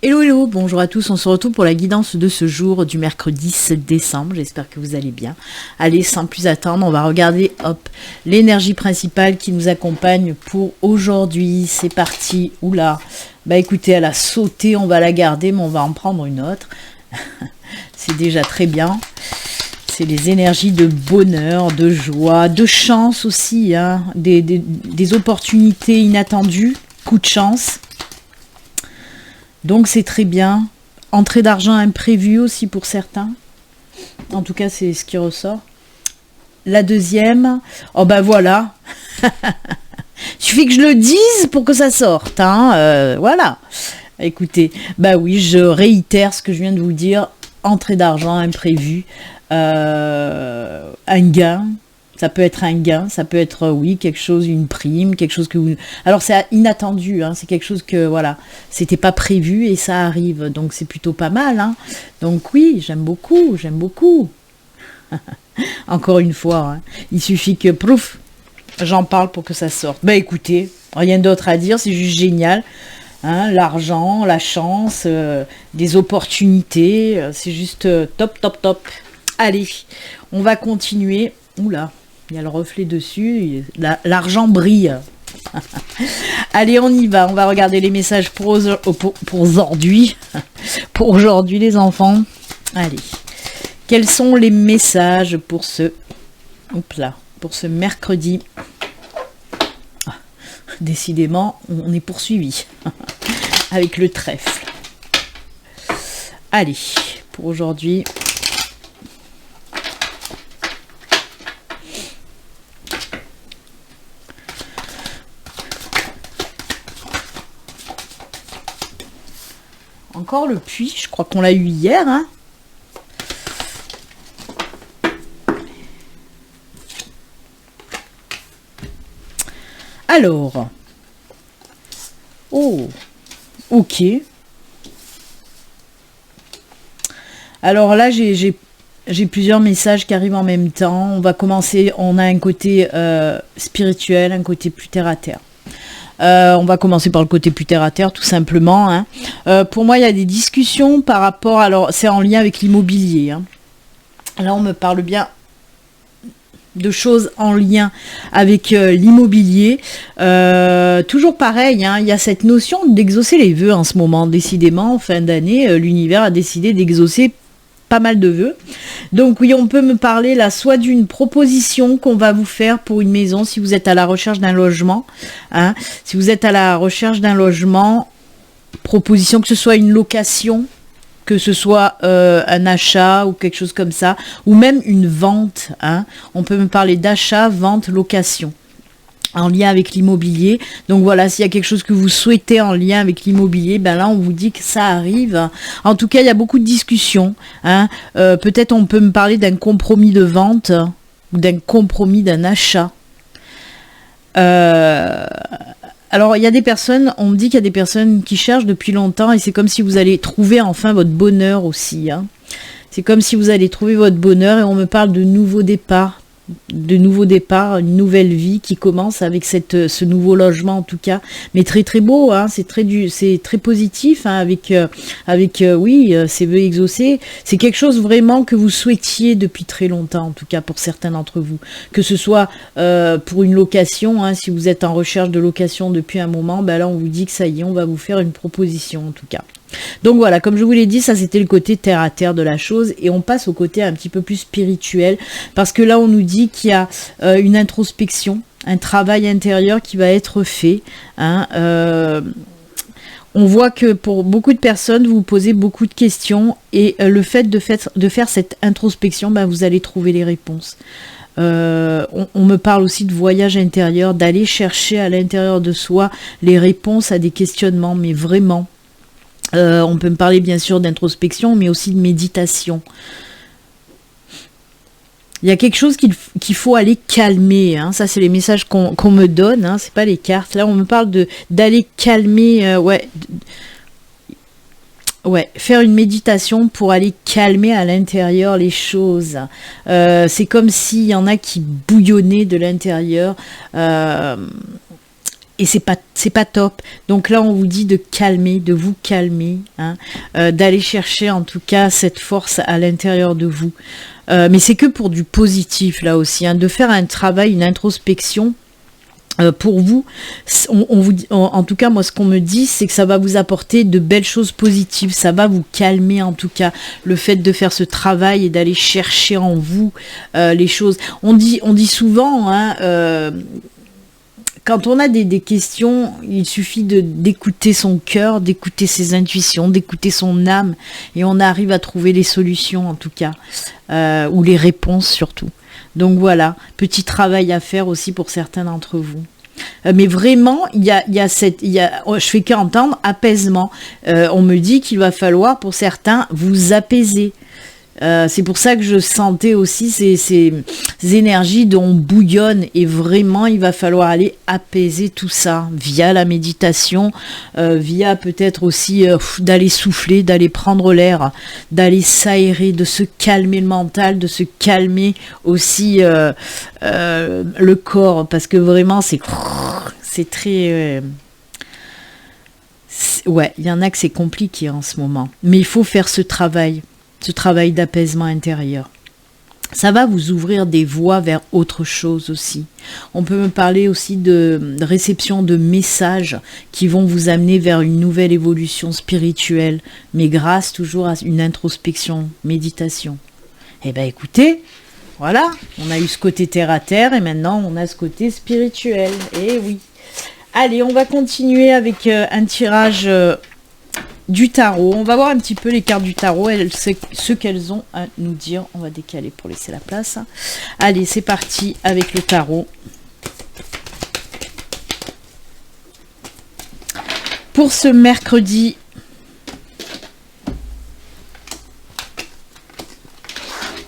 Hello, hello, bonjour à tous, on se retrouve pour la guidance de ce jour du mercredi 7 décembre, j'espère que vous allez bien. Allez, sans plus attendre, on va regarder, hop, l'énergie principale qui nous accompagne pour aujourd'hui, c'est parti, oula, bah écoutez, elle a sauté, on va la garder, mais on va en prendre une autre, c'est déjà très bien. C'est les énergies de bonheur, de joie, de chance aussi, hein, des opportunités inattendues, coup de chance. Donc c'est très bien. Entrée d'argent imprévue aussi pour certains. En tout cas, c'est ce qui ressort. La deuxième, oh ben voilà. Il suffit que je le dise pour que ça sorte. Hein, voilà. Écoutez, bah oui, je réitère ce que je viens de vous dire. Entrée d'argent imprévue. Un gain. Ça peut être un gain, ça peut être, oui, quelque chose, une prime, quelque chose que vous... Alors, c'est inattendu, hein, c'est quelque chose que, voilà, c'était pas prévu et ça arrive. Donc, c'est plutôt pas mal. Hein. Donc, oui, j'aime beaucoup, j'aime beaucoup. Encore une fois, hein, il suffit que, plouf, j'en parle pour que ça sorte. Bah, écoutez, rien d'autre à dire, c'est juste génial. Hein, l'argent, la chance, des opportunités, c'est juste top, top, top. Allez, on va continuer. Oula. Il y a le reflet dessus, l'argent brille. Allez, on y va. On va regarder les messages pour aujourd'hui. Pour aujourd'hui, les enfants. Allez. Quels sont les messages pour pour ce mercredi? Décidément, on est poursuivi avec le trèfle. Allez, pour aujourd'hui. Encore le puits, je crois qu'on l'a eu hier. Hein. Alors. Oh. Ok. Alors là, j'ai plusieurs messages qui arrivent en même temps. On va commencer. On a un côté spirituel, un côté plus terre à terre. On va commencer par le côté plus terre à terre, tout simplement. Hein. Pour moi, il y a des discussions par rapport... Alors, c'est en lien avec l'immobilier. Hein. Là, on me parle bien de choses en lien avec l'immobilier. Toujours pareil, hein, il y a cette notion d'exaucer les vœux en ce moment. Décidément, en fin d'année, l'univers a décidé d'exaucer pas mal de vœux. Donc oui, on peut me parler là soit d'une proposition qu'on va vous faire pour une maison si vous êtes à la recherche d'un logement. Hein, si vous êtes à la recherche d'un logement, proposition que ce soit une location, que ce soit un achat ou quelque chose comme ça, ou même une vente. Hein, on peut me parler d'achat, vente, location. En lien avec l'immobilier. Donc voilà, s'il y a quelque chose que vous souhaitez en lien avec l'immobilier, ben là on vous dit que ça arrive. En tout cas, il y a beaucoup de discussions. Hein. Peut-être on peut me parler d'un compromis de vente ou d'un compromis d'un achat. Alors il y a des personnes, on me dit qu'il y a des personnes qui cherchent depuis longtemps et c'est comme si vous allez trouver enfin votre bonheur aussi. Hein. C'est comme si vous allez trouver votre bonheur et on me parle de nouveau départ. Une nouvelle vie qui commence avec ce nouveau logement en tout cas, mais très très beau, hein, c'est très positif, hein, avec ces vœux exaucés, c'est quelque chose vraiment que vous souhaitiez depuis très longtemps, en tout cas pour certains d'entre vous, que ce soit pour une location, hein, si vous êtes en recherche de location depuis un moment, ben là on vous dit que ça y est, on va vous faire une proposition en tout cas. Donc voilà, comme je vous l'ai dit, ça c'était le côté terre à terre de la chose et on passe au côté un petit peu plus spirituel parce que là on nous dit qu'il y a une introspection, un travail intérieur qui va être fait. Hein, on voit que pour beaucoup de personnes, vous posez beaucoup de questions et le fait de faire cette introspection, ben, vous allez trouver les réponses. On me parle aussi de voyage intérieur, d'aller chercher à l'intérieur de soi les réponses à des questionnements, mais vraiment. On peut me parler bien sûr d'introspection, mais aussi de méditation. Il y a quelque chose qu'il faut aller calmer. Hein. Ça, c'est les messages qu'on me donne. Hein. C'est pas les cartes. Là, on me parle d'aller calmer. Faire une méditation pour aller calmer à l'intérieur les choses. C'est comme s'il y en a qui bouillonnaient de l'intérieur. et c'est pas top. Donc là, on vous dit de calmer, de vous calmer, hein, d'aller chercher en tout cas cette force à l'intérieur de vous. Mais c'est que pour du positif là aussi, hein, de faire un travail, une introspection. Pour vous, en tout cas, moi, ce qu'on me dit, c'est que ça va vous apporter de belles choses positives. Ça va vous calmer, en tout cas, le fait de faire ce travail et d'aller chercher en vous les choses. On dit souvent, hein, quand on a des questions, il suffit d'écouter son cœur, d'écouter ses intuitions, d'écouter son âme, et on arrive à trouver les solutions, en tout cas, ou les réponses surtout. Donc voilà, petit travail à faire aussi pour certains d'entre vous. Mais vraiment, je fais qu'entendre apaisement. On me dit qu'il va falloir pour certains vous apaiser. C'est pour ça que je sentais aussi ces énergies dont on bouillonne, et vraiment il va falloir aller apaiser tout ça via la méditation, via peut-être aussi d'aller souffler, d'aller prendre l'air, d'aller s'aérer, de se calmer le mental, de se calmer aussi le corps, parce que vraiment c'est très... ouais, il y en a que c'est compliqué en ce moment, mais il faut faire ce travail d'apaisement intérieur. Ça va vous ouvrir des voies vers autre chose aussi. On peut me parler aussi de réception de messages qui vont vous amener vers une nouvelle évolution spirituelle, mais grâce toujours à une introspection, méditation. Eh bien écoutez, voilà, on a eu ce côté terre à terre et maintenant on a ce côté spirituel. Eh oui. Allez, on va continuer avec un tirage... du tarot. On va voir un petit peu les cartes du tarot, ce qu'elles ont à nous dire. On va décaler pour laisser la place. Allez, c'est parti avec le tarot. Pour ce mercredi,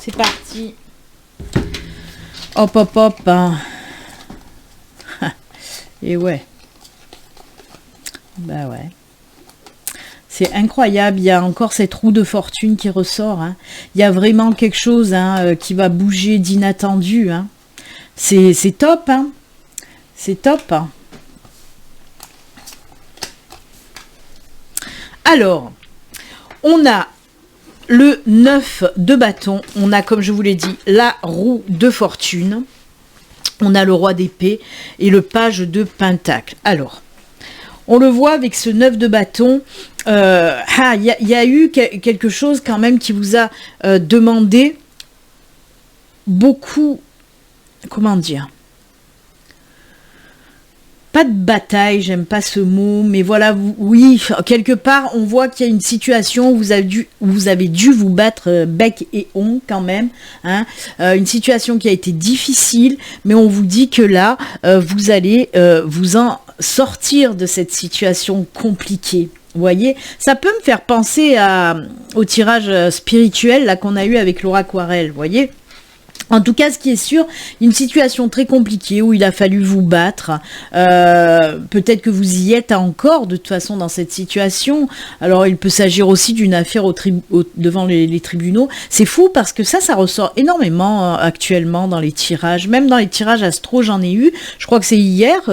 c'est parti. Hop, hop, hop. Hein. Et ouais. Bah ouais. C'est incroyable, il y a encore cette roue de fortune qui ressort. Hein. Il y a vraiment quelque chose qui va bouger d'inattendu. Hein. C'est top. Hein. C'est top. Alors, on a le 9 de bâton. On a, comme je vous l'ai dit, la roue de fortune. On a le roi d'épée et le page de pentacle. Alors, on le voit avec ce 9 de bâton. Il y a eu quelque chose quand même qui vous a demandé beaucoup, comment dire, pas de bataille, j'aime pas ce mot, mais voilà, oui, quelque part, on voit qu'il y a une situation où vous avez dû vous battre bec et ongles quand même, hein, une situation qui a été difficile, mais on vous dit que là, vous allez vous en sortir de cette situation compliquée. Vous voyez, ça peut me faire penser au tirage spirituel là qu'on a eu avec Laura Aquarelle, vous voyez. En tout cas, ce qui est sûr, une situation très compliquée où il a fallu vous battre. Peut-être que vous y êtes encore, de toute façon, dans cette situation. Alors, il peut s'agir aussi d'une affaire devant les tribunaux. C'est fou parce que ça ressort énormément actuellement dans les tirages. Même dans les tirages astro, j'en ai eu. Je crois que c'est hier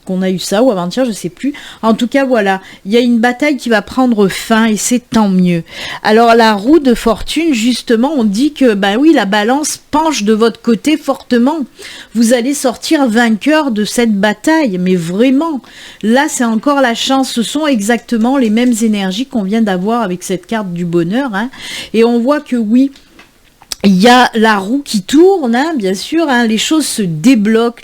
qu'on a eu ça, ou avant-hier, je sais plus. En tout cas, voilà. Il y a une bataille qui va prendre fin et c'est tant mieux. Alors, la roue de fortune, justement, on dit que, bah oui, la balance penche de votre côté fortement. Vous allez sortir vainqueur de cette bataille, mais vraiment, là c'est encore la chance, ce sont exactement les mêmes énergies qu'on vient d'avoir avec cette carte du bonheur, hein. Et on voit que oui, il y a la roue qui tourne, hein, bien sûr, hein, les choses se débloquent,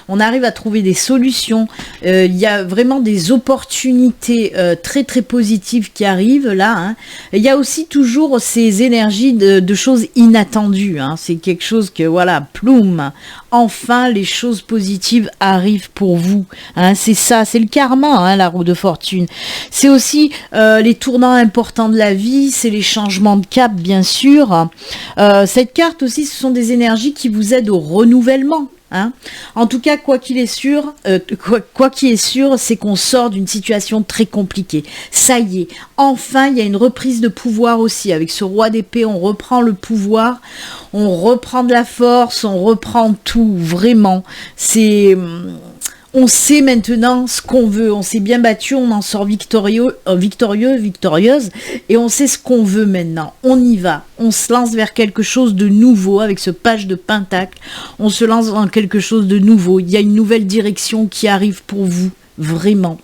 on arrive à trouver des solutions, il y a vraiment des opportunités très très positives qui arrivent là, hein. Il y a aussi toujours ces énergies de choses inattendues, hein. C'est quelque chose que, voilà, ploum, enfin les choses positives arrivent pour vous, hein. C'est ça, c'est le karma, hein, la roue de fortune. C'est aussi les tournants importants de la vie, c'est les changements de cap, bien sûr. Cette carte aussi, ce sont des énergies qui vous aident au renouvellement. Hein. En tout cas, quoi qu'il est sûr, c'est qu'on sort d'une situation très compliquée. Ça y est, enfin, il y a une reprise de pouvoir aussi. Avec ce roi d'épée, on reprend le pouvoir, on reprend de la force, on reprend tout, vraiment. On sait maintenant ce qu'on veut, on s'est bien battu, on en sort victorieuse, et on sait ce qu'on veut maintenant. On y va, on se lance vers quelque chose de nouveau avec ce page de pentacle, on se lance dans quelque chose de nouveau. Il y a une nouvelle direction qui arrive pour vous, vraiment.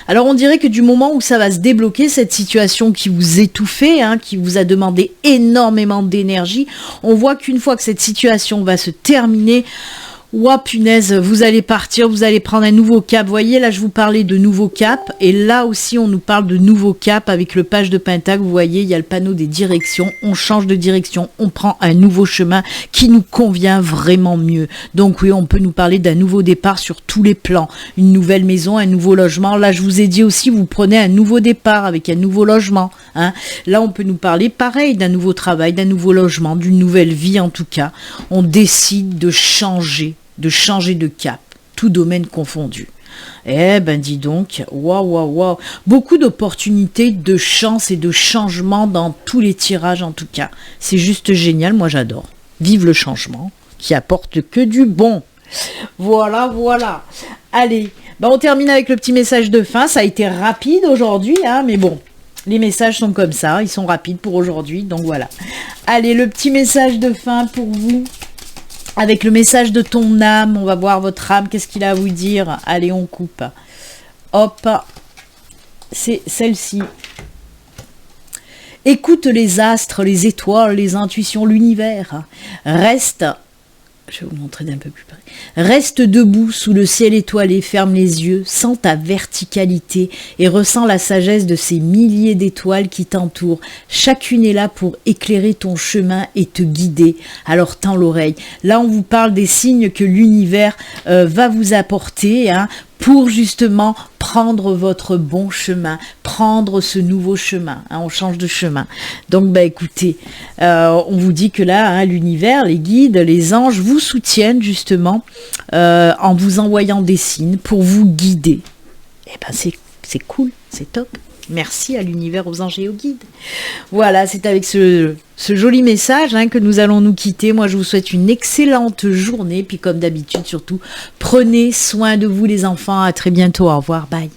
Alors on dirait que du moment où ça va se débloquer, cette situation qui vous étouffait, qui vous a demandé énormément d'énergie, on voit qu'une fois que cette situation va se terminer, ouah punaise, vous allez partir, vous allez prendre un nouveau cap. Vous voyez, là je vous parlais de nouveau cap, et là aussi on nous parle de nouveau cap avec le page de pentacle. Vous voyez, il y a le panneau des directions, on change de direction, on prend un nouveau chemin qui nous convient vraiment mieux. Donc oui, on peut nous parler d'un nouveau départ sur tous les plans, une nouvelle maison, un nouveau logement. Là je vous ai dit aussi, vous prenez un nouveau départ avec un nouveau logement. Là on peut nous parler pareil d'un nouveau travail, d'un nouveau logement, d'une nouvelle vie en tout cas. On décide de changer de cap, tout domaine confondu. Eh ben dis donc, waouh, beaucoup d'opportunités, de chance et de changement dans tous les tirages en tout cas. C'est juste génial, moi j'adore. Vive le changement, qui apporte que du bon. Voilà. Allez, on termine avec le petit message de fin. Ça a été rapide aujourd'hui, mais bon. Les messages sont comme ça, ils sont rapides pour aujourd'hui, donc voilà. Allez, le petit message de fin pour vous. Avec le message de ton âme, on va voir votre âme, qu'est-ce qu'il a à vous dire. Allez, on coupe. Hop, c'est celle-ci. Écoute les astres, les étoiles, les intuitions, l'univers. Reste, je vais vous montrer d'un peu plus près. Reste debout sous le ciel étoilé, ferme les yeux, sens ta verticalité et ressens la sagesse de ces milliers d'étoiles qui t'entourent. Chacune est là pour éclairer ton chemin et te guider. Alors tends l'oreille. Là, on vous parle des signes que l'univers va vous apporter, pour justement prendre votre bon chemin, prendre ce nouveau chemin. On change de chemin. Donc, écoutez, on vous dit que là, l'univers, les guides, les anges vous soutiennent justement en vous envoyant des signes pour vous guider. C'est cool, c'est top. Merci à l'univers, aux anges et aux guides. Voilà, c'est avec ce joli message que nous allons nous quitter. Moi, je vous souhaite une excellente journée. Puis comme d'habitude, surtout, prenez soin de vous les enfants. À très bientôt. Au revoir. Bye.